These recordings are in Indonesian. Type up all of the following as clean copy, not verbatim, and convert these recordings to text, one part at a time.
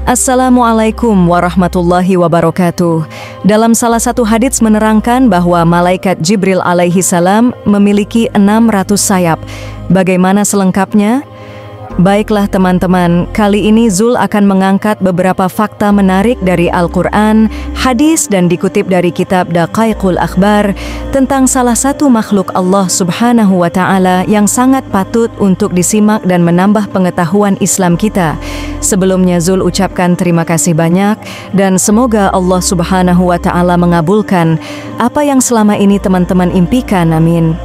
Assalamualaikum warahmatullahi wabarakatuh. Dalam salah satu hadits menerangkan bahwa malaikat Jibril alaihi salam memiliki 600 sayap. Bagaimana selengkapnya? Baiklah teman-teman, kali ini Zul akan mengangkat beberapa fakta menarik dari Al-Quran, hadis dan dikutip dari kitab Daqaiqul Akhbar tentang salah satu makhluk Allah Subhanahu wa Ta'ala yang sangat patut untuk disimak dan menambah pengetahuan Islam kita. Sebelumnya Zul ucapkan terima kasih banyak dan semoga Allah Subhanahu wa Ta'ala mengabulkan apa yang selama ini teman-teman impikan, amin.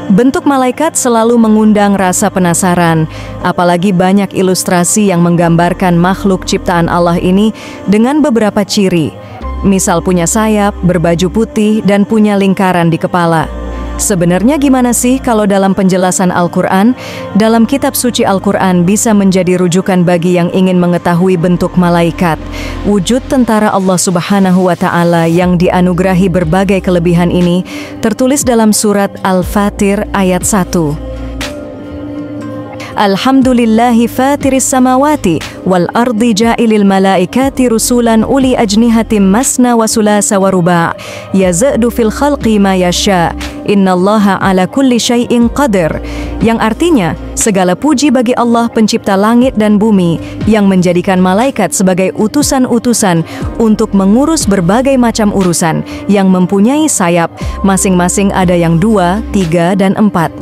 Bentuk malaikat selalu mengundang rasa penasaran, apalagi banyak ilustrasi yang menggambarkan makhluk ciptaan Allah ini dengan beberapa ciri. Misal punya sayap, berbaju putih, dan punya lingkaran di kepala. Sebenarnya gimana sih kalau dalam penjelasan Al-Quran? Dalam kitab suci Al-Quran bisa menjadi rujukan bagi yang ingin mengetahui bentuk malaikat. Wujud tentara Allah Subhanahu wa Ta'ala yang dianugerahi berbagai kelebihan ini tertulis dalam surat Al-Fatir ayat 1. Alhamdulillahi fatiris samawati wal ardi ja'ilil malaikati rusulan uli ajnihatim masna wa sulasa wa ruba' yazadu fil khalqi ma yasha' innallaha ala kulli syai'in qadir, yang artinya segala puji bagi Allah pencipta langit dan bumi yang menjadikan malaikat sebagai utusan-utusan untuk mengurus berbagai macam urusan yang mempunyai sayap, masing-masing ada yang 2, 3, dan 4.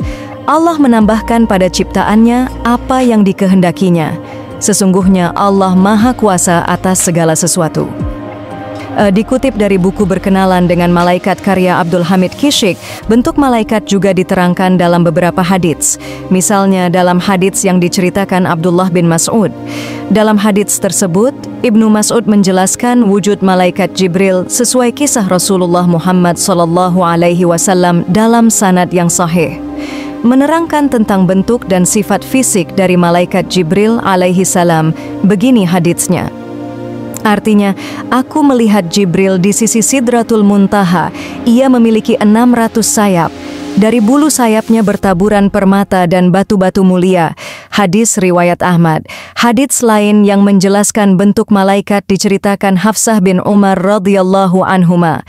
Allah menambahkan pada ciptaannya apa yang dikehendakinya. Sesungguhnya Allah Maha Kuasa atas segala sesuatu. Dikutip dari buku Berkenalan dengan Malaikat karya Abdul Hamid Kishk, bentuk malaikat juga diterangkan dalam beberapa hadits. Misalnya dalam hadits yang diceritakan Abdullah bin Mas'ud. Dalam hadits tersebut, Ibnu Mas'ud menjelaskan wujud malaikat Jibril sesuai kisah Rasulullah Muhammad SAW dalam sanad yang sahih. Menerangkan tentang bentuk dan sifat fisik dari malaikat Jibril alaihi salam, begini haditsnya. Artinya, aku melihat Jibril di sisi Sidratul Muntaha. Ia memiliki 600 sayap. Dari bulu sayapnya bertaburan permata dan batu-batu mulia. Hadis riwayat Ahmad. Hadits lain yang menjelaskan bentuk malaikat diceritakan Hafsah bin Umar radhiyallahu anhuma.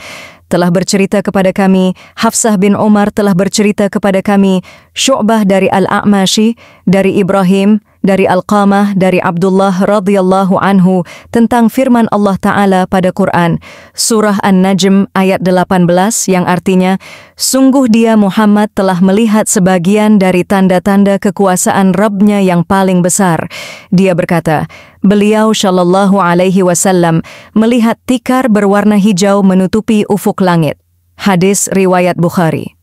Telah bercerita kepada kami, Hafsah bin Umar telah bercerita kepada kami, Syu'bah dari Al-A'mashi, dari Ibrahim, dari Al-Qamah, dari Abdullah radhiyallahu anhu tentang firman Allah Ta'ala pada Quran, Surah An-Najm ayat 18 yang artinya, sungguh dia Muhammad telah melihat sebagian dari tanda-tanda kekuasaan Rabb-Nya yang paling besar. Dia berkata, beliau Shallallahu Alaihi Wasallam melihat tikar berwarna hijau menutupi ufuk langit. Hadis riwayat Bukhari.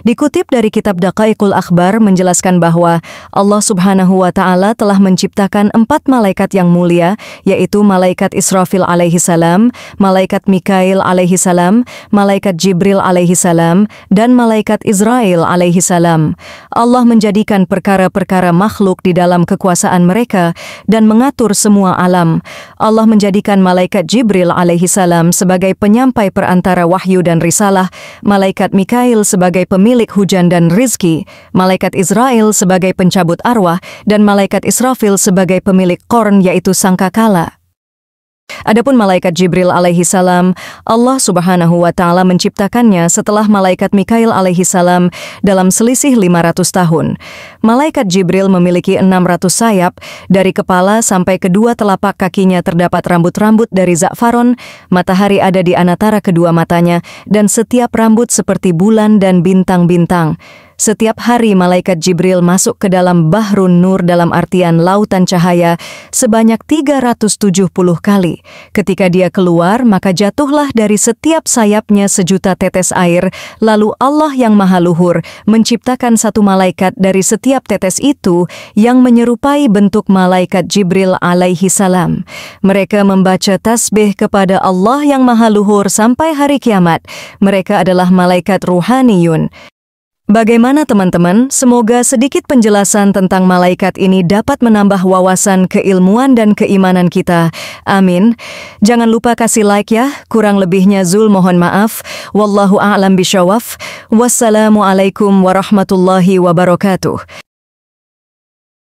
Dikutip dari kitab Daqaiqul Akhbar menjelaskan bahwa Allah Subhanahu wa Ta'ala telah menciptakan 4 malaikat yang mulia, yaitu malaikat Israfil alaihi salam, malaikat Mikail alaihi salam, malaikat Jibril alaihi salam, dan malaikat Israel alaihi salam. Allah menjadikan perkara-perkara makhluk di dalam kekuasaan mereka dan mengatur semua alam. Allah menjadikan malaikat Jibril alaihi salam sebagai penyampai perantara wahyu dan risalah, malaikat Mikail sebagai pemilik hujan dan rizki, malaikat Israel sebagai pencabut arwah, dan malaikat Israfil sebagai pemilik qorn yaitu sangkakala. Adapun malaikat Jibril alaihi salam, Allah Subhanahu wa Ta'ala menciptakannya setelah malaikat Mikail alaihi salam dalam selisih 500 tahun. Malaikat Jibril memiliki 600 sayap, dari kepala sampai kedua telapak kakinya terdapat rambut-rambut dari za'faron, matahari ada di antara kedua matanya, dan setiap rambut seperti bulan dan bintang-bintang. Setiap hari malaikat Jibril masuk ke dalam Bahrun Nur dalam artian lautan cahaya sebanyak 370 kali. Ketika dia keluar, maka jatuhlah dari setiap sayapnya sejuta tetes air. Lalu Allah yang Maha Luhur menciptakan satu malaikat dari setiap tetes itu yang menyerupai bentuk malaikat Jibril alaihi salam. Mereka membaca tasbih kepada Allah yang Maha Luhur sampai hari kiamat. Mereka adalah malaikat ruhaniyun. Bagaimana teman-teman? Semoga sedikit penjelasan tentang malaikat ini dapat menambah wawasan keilmuan dan keimanan kita. Amin. Jangan lupa kasih like ya. Kurang lebihnya Zul mohon maaf. Wallahu a'lam bishawab. Wassalamualaikum warahmatullahi wabarakatuh.